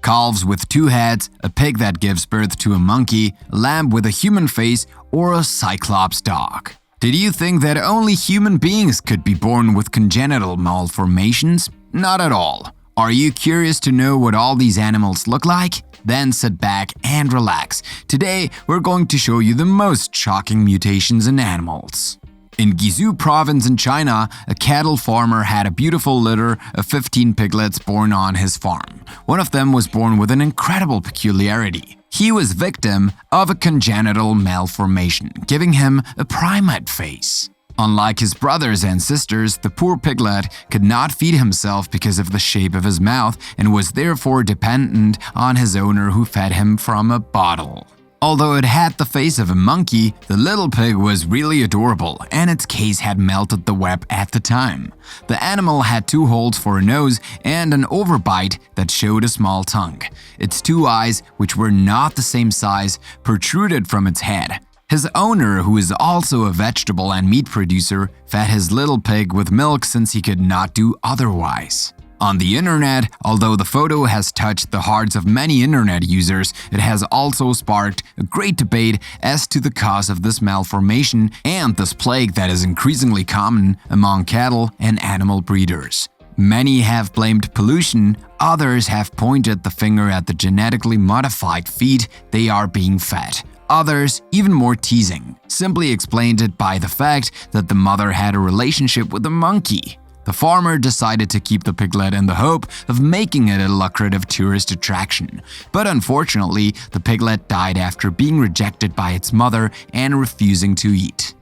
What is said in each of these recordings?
calves with 2 heads, a pig that gives birth to a monkey, a lamb with a human face, or a Cyclops dog. Did you think that only human beings could be born with congenital malformations? Not at all. Are you curious to know what all these animals look like? Then sit back and relax. Today, we're going to show you the most shocking mutations in animals. In Guizhou province in China, a cattle farmer had a beautiful litter of 15 piglets born on his farm. One of them was born with an incredible peculiarity. He was victim of a congenital malformation, giving him a primate face. Unlike his brothers and sisters, the poor piglet could not feed himself because of the shape of his mouth and was therefore dependent on his owner who fed him from a bottle. Although it had the face of a monkey, the little pig was really adorable and its case had melted the web at the time. The animal had 2 holes for a nose and an overbite that showed a small tongue. Its 2 eyes, which were not the same size, protruded from its head. His owner, who is also a vegetable and meat producer, fed his little pig with milk since he could not do otherwise. On the internet, although the photo has touched the hearts of many internet users, it has also sparked a great debate as to the cause of this malformation and this plague that is increasingly common among cattle and animal breeders. Many have blamed pollution, others have pointed the finger at the genetically modified feed they are being fed. Others, even more teasing, simply explained it by the fact that the mother had a relationship with a monkey. The farmer decided to keep the piglet in the hope of making it a lucrative tourist attraction. But unfortunately, the piglet died after being rejected by its mother and refusing to eat.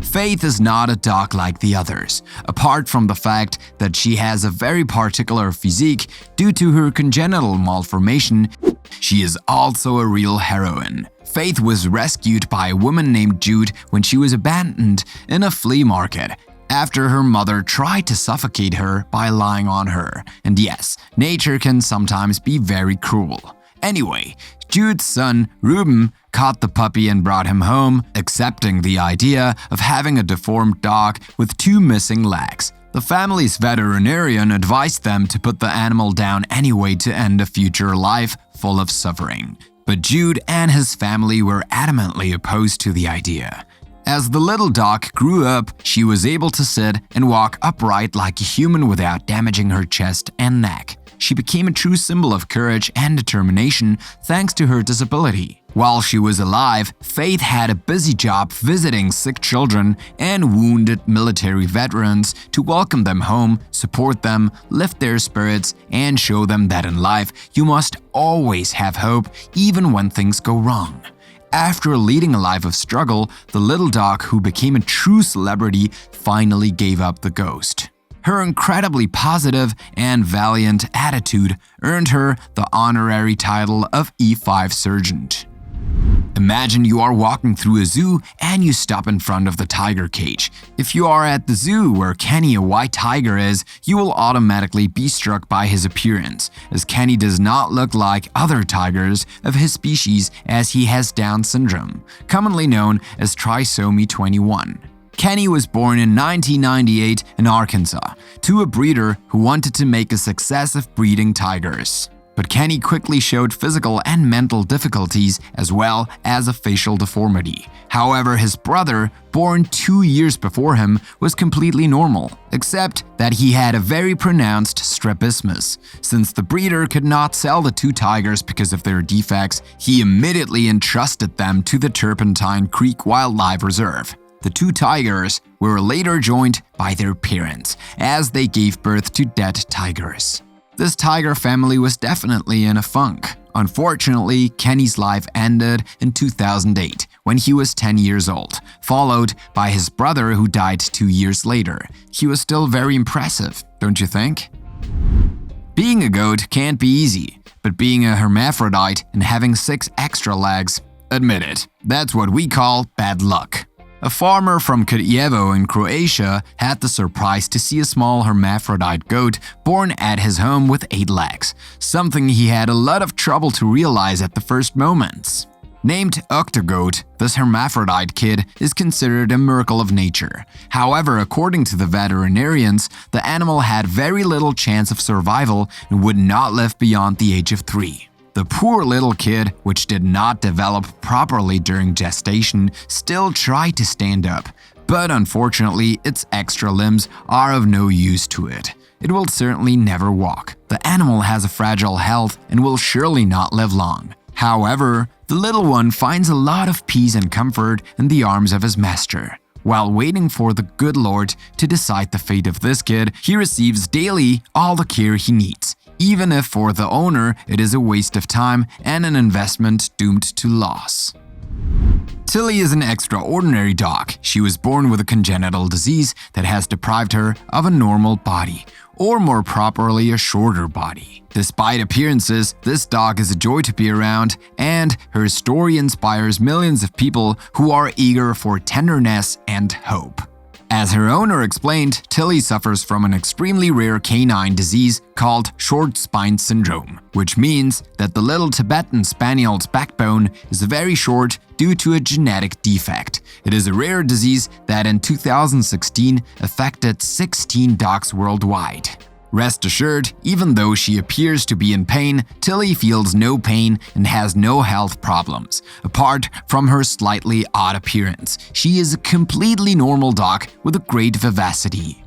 Faith is not a dog like the others, apart from the fact that she has a very particular physique due to her congenital malformation. She is also a real heroine. Faith was rescued by a woman named Jude when she was abandoned in a flea market after her mother tried to suffocate her by lying on her. And yes, nature can sometimes be very cruel. Anyway, Jude's son, Ruben, caught the puppy and brought him home, accepting the idea of having a deformed dog with 2 missing legs. The family's veterinarian advised them to put the animal down anyway to end a future life full of suffering. But Jude and his family were adamantly opposed to the idea. As the little dog grew up, she was able to sit and walk upright like a human without damaging her chest and neck. She became a true symbol of courage and determination thanks to her disability. While she was alive, Faith had a busy job visiting sick children and wounded military veterans to welcome them home, support them, lift their spirits, and show them that in life you must always have hope even when things go wrong. After leading a life of struggle, the little dog who became a true celebrity finally gave up the ghost. Her incredibly positive and valiant attitude earned her the honorary title of E5 Sergeant. Imagine you are walking through a zoo and you stop in front of the tiger cage. If you are at the zoo where Kenny, a white tiger, is, you will automatically be struck by his appearance, as Kenny does not look like other tigers of his species as he has Down syndrome, commonly known as trisomy 21. Kenny was born in 1998 in Arkansas to a breeder who wanted to make a success of breeding tigers. But Kenny quickly showed physical and mental difficulties as well as a facial deformity. However, his brother, born 2 years before him, was completely normal, except that he had a very pronounced strabismus. Since the breeder could not sell the 2 tigers because of their defects, he immediately entrusted them to the Turpentine Creek Wildlife Reserve. The 2 tigers were later joined by their parents, as they gave birth to dead tigers. This tiger family was definitely in a funk. Unfortunately, Kenny's life ended in 2008 when he was 10 years old, followed by his brother who died 2 years later. He was still very impressive, don't you think? Being a goat can't be easy, but being a hermaphrodite and having 6 extra legs, admit it, that's what we call bad luck. A farmer from Kraljevo in Croatia had the surprise to see a small hermaphrodite goat born at his home with 8 legs, something he had a lot of trouble to realize at the first moments. Named Octagote, this hermaphrodite kid is considered a miracle of nature. However, according to the veterinarians, the animal had very little chance of survival and would not live beyond the age of 3. The poor little kid, which did not develop properly during gestation, still tried to stand up, but unfortunately its extra limbs are of no use to it. It will certainly never walk. The animal has a fragile health and will surely not live long. However, the little one finds a lot of peace and comfort in the arms of his master. While waiting for the good Lord to decide the fate of this kid, he receives daily all the care he needs, even if for the owner it is a waste of time and an investment doomed to loss. Tilly is an extraordinary dog. She was born with a congenital disease that has deprived her of a normal body, or more properly, a shorter body. Despite appearances, this dog is a joy to be around, and her story inspires millions of people who are eager for tenderness and hope. As her owner explained, Tilly suffers from an extremely rare canine disease called short spine syndrome, which means that the little Tibetan Spaniel's backbone is very short due to a genetic defect. It is a rare disease that in 2016 affected 16 dogs worldwide. Rest assured, even though she appears to be in pain, Tilly feels no pain and has no health problems. Apart from her slightly odd appearance, she is a completely normal dog with a great vivacity.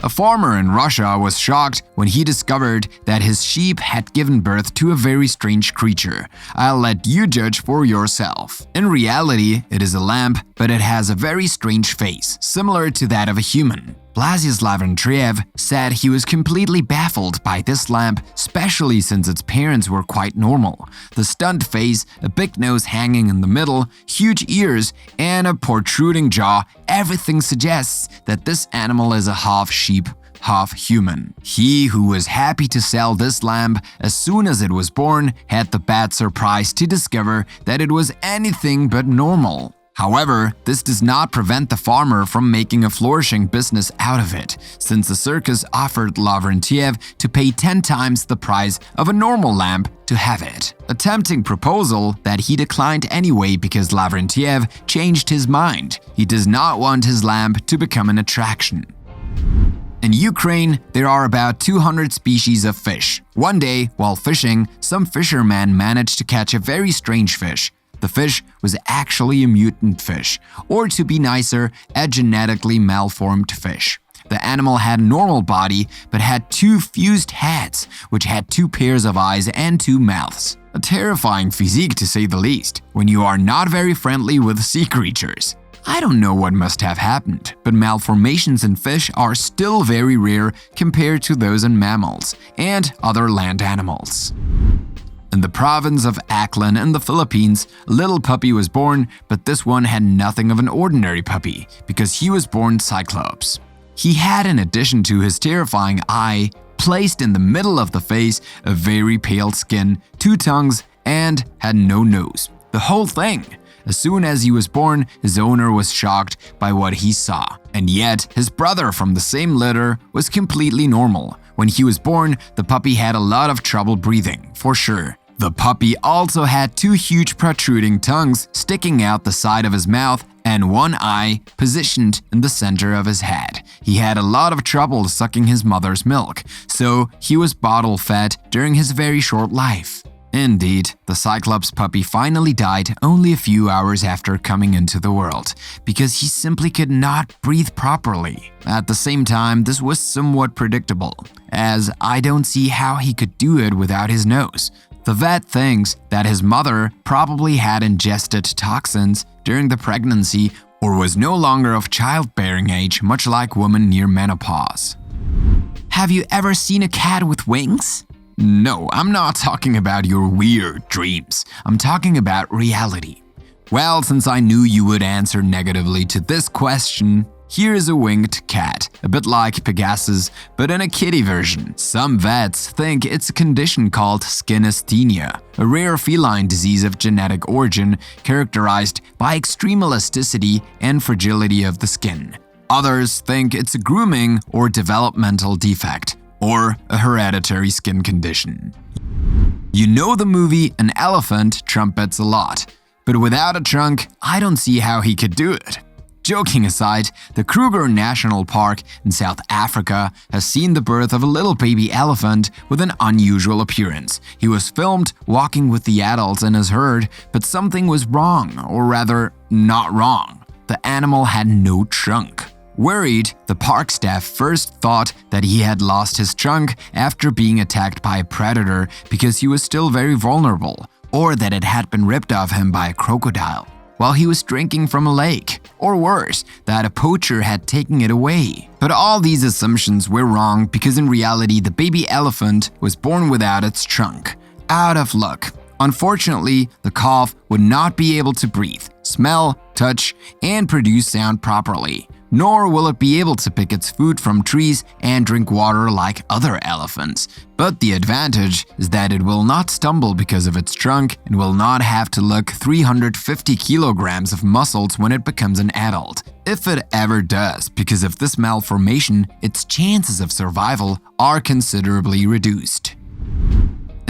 A farmer in Russia was shocked when he discovered that his sheep had given birth to a very strange creature. I'll let you judge for yourself. In reality, it is a lamb, but it has a very strange face, similar to that of a human. Blasius Lavrentiev said he was completely baffled by this lamb, especially since its parents were quite normal. The stunned face, a big nose hanging in the middle, huge ears, and a protruding jaw, everything suggests that this animal is a half sheep, half human. He who was happy to sell this lamb as soon as it was born had the bad surprise to discover that it was anything but normal. However, this does not prevent the farmer from making a flourishing business out of it, since the circus offered Lavrentiev to pay 10 times the price of a normal lamb to have it. A tempting proposal that he declined anyway because Lavrentiev changed his mind. He does not want his lamb to become an attraction. In Ukraine, there are about 200 species of fish. One day, while fishing, some fishermen managed to catch a very strange fish. The fish was actually a mutant fish, or to be nicer, a genetically malformed fish. The animal had a normal body, but had 2 fused heads, which had 2 pairs of eyes and 2 mouths. A terrifying physique to say the least, when you are not very friendly with sea creatures. I don't know what must have happened, but malformations in fish are still very rare compared to those in mammals and other land animals. In the province of Aklan in the Philippines, a little puppy was born, but this one had nothing of an ordinary puppy because he was born Cyclops. He had, in addition to his terrifying eye, placed in the middle of the face a very pale skin, 2 tongues, and had no nose. The whole thing. As soon as he was born, his owner was shocked by what he saw. And yet, his brother from the same litter was completely normal. When he was born, the puppy had a lot of trouble breathing, for sure. The puppy also had 2 huge protruding tongues sticking out the side of his mouth and 1 eye positioned in the center of his head. He had a lot of trouble sucking his mother's milk, so he was bottle-fed during his very short life. Indeed, the Cyclops puppy finally died only a few hours after coming into the world, because he simply could not breathe properly. At the same time, this was somewhat predictable, as I don't see how he could do it without his nose. The vet thinks that his mother probably had ingested toxins during the pregnancy or was no longer of childbearing age, much like women near menopause. Have you ever seen a cat with wings? No, I'm not talking about your weird dreams. I'm talking about reality. Well, since I knew you would answer negatively to this question, here is a winged cat, a bit like Pegasus, but in a kitty version. Some vets think it's a condition called skinesthenia, a rare feline disease of genetic origin characterized by extreme elasticity and fragility of the skin. Others think it's a grooming or developmental defect, or a hereditary skin condition. You know the movie An Elephant Trumpets a Lot, but without a trunk, I don't see how he could do it. Joking aside, the Kruger National Park in South Africa has seen the birth of a little baby elephant with an unusual appearance. He was filmed walking with the adults in his herd, but something was wrong, or rather, not wrong. The animal had no trunk. Worried, the park staff first thought that he had lost his trunk after being attacked by a predator because he was still very vulnerable, or that it had been ripped off him by a crocodile while he was drinking from a lake, or worse, that a poacher had taken it away. But all these assumptions were wrong because in reality the baby elephant was born without its trunk. Out of luck. Unfortunately, the calf would not be able to breathe, smell, touch, and produce sound properly. Nor will it be able to pick its food from trees and drink water like other elephants. But the advantage is that it will not stumble because of its trunk and will not have to lug 350 kilograms of muscles when it becomes an adult. If it ever does, because of this malformation, its chances of survival are considerably reduced.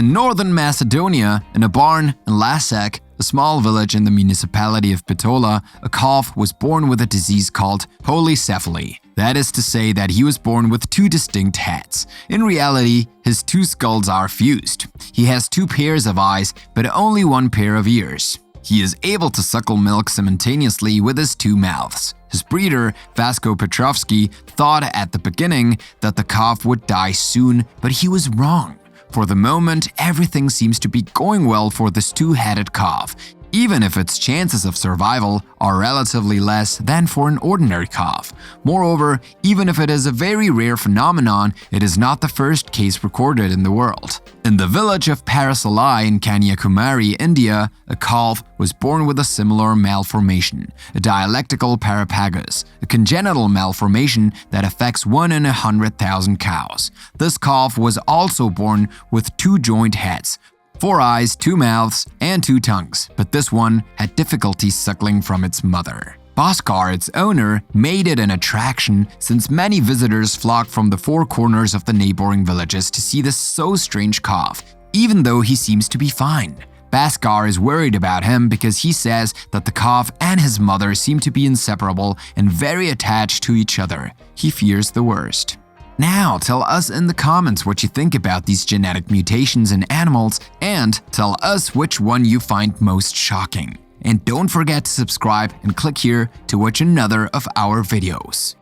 In northern Macedonia, in a barn in Lasak, a small village in the municipality of Bitola, a calf was born with a disease called polycephaly. That is to say that he was born with two distinct heads. In reality, his two skulls are fused. He has two pairs of eyes, but only one pair of ears. He is able to suckle milk simultaneously with his two mouths. His breeder, Vasko Petrovsky, thought at the beginning that the calf would die soon, but he was wrong. For the moment, everything seems to be going well for this two-headed calf, even if its chances of survival are relatively less than for an ordinary calf. Moreover, even if it is a very rare phenomenon, it is not the first case recorded in the world. In the village of Parasalai in Kanyakumari, India, a calf was born with a similar malformation, a dialectical parapagus, a congenital malformation that affects 1 in 100,000 cows. This calf was also born with two joint heads, 4 eyes, 2 mouths, and 2 tongues, but this one had difficulty suckling from its mother. Bhaskar, its owner, made it an attraction since many visitors flocked from the 4 corners of the neighboring villages to see this so strange calf, even though he seems to be fine. Bhaskar is worried about him because he says that the calf and his mother seem to be inseparable and very attached to each other. He fears the worst. Now, tell us in the comments what you think about these genetic mutations in animals, and tell us which one you find most shocking. And don't forget to subscribe and click here to watch another of our videos.